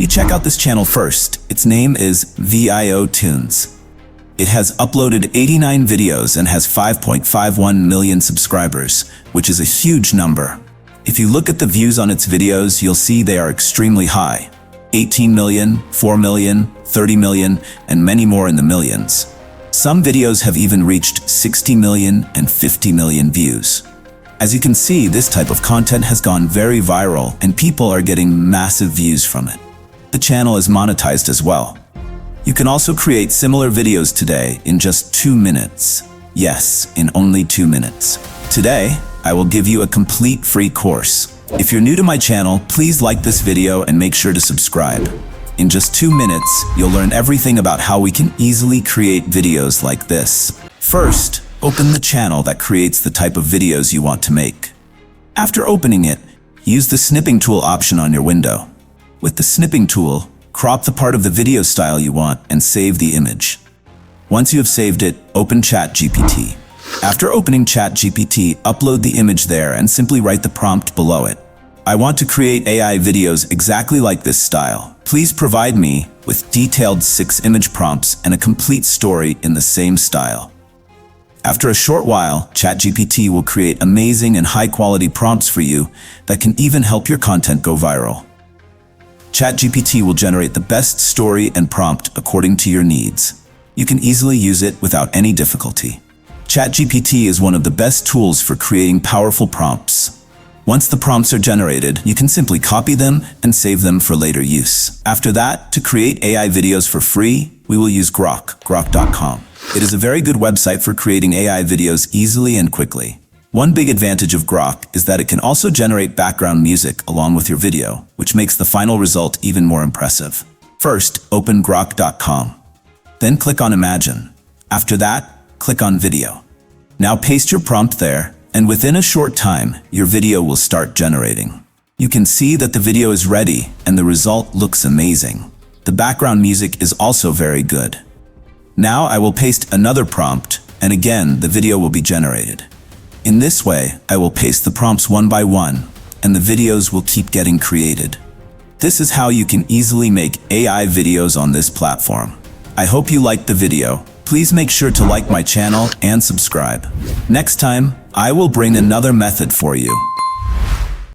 you check out this channel first. Its name is VIO Tunes. It has uploaded 89 videos and has 5.51 million subscribers, which is a huge number. If you look at the views on its videos, you'll see they are extremely high. 18 million, 4 million, 30 million, and many more in the millions. Some videos have even reached 60 million and 50 million views. As you can see, this type of content has gone very viral and people are getting massive views from it. The channel is monetized as well. You can also create similar videos today in just 2 minutes. Yes, in only 2 minutes. Today, I will give you a complete free course. If you're new to my channel, please like this video and make sure to subscribe. In just 2 minutes, you'll learn everything about how we can easily create videos like this. First, open the channel that creates the type of videos you want to make. After opening it, use the snipping tool option on your window. With the snipping tool, crop the part of the video style you want and save the image. Once you have saved it, open ChatGPT. After opening ChatGPT, upload the image there and simply write the prompt below it. I want to create AI videos exactly like this style. Please provide me with detailed 6 image prompts and a complete story in the same style. After a short while, ChatGPT will create amazing and high-quality prompts for you that can even help your content go viral. ChatGPT will generate the best story and prompt according to your needs. You can easily use it without any difficulty. ChatGPT is one of the best tools for creating powerful prompts. Once the prompts are generated, you can simply copy them and save them for later use. After that, to create AI videos for free, we will use grok.com. It is a very good website for creating AI videos easily and quickly. One big advantage of Grok is that it can also generate background music along with your video, which makes the final result even more impressive. First, open grok.com. Then click on Imagine. After that, click on Video. Now paste your prompt there, and within a short time, your video will start generating. You can see that the video is ready, and the result looks amazing. The background music is also very good. Now I will paste another prompt, and again, the video will be generated. In this way, I will paste the prompts one by one, and the videos will keep getting created. This is how you can easily make AI videos on this platform. I hope you liked the video. Please make sure to like my channel and subscribe. Next time, I will bring another method for you.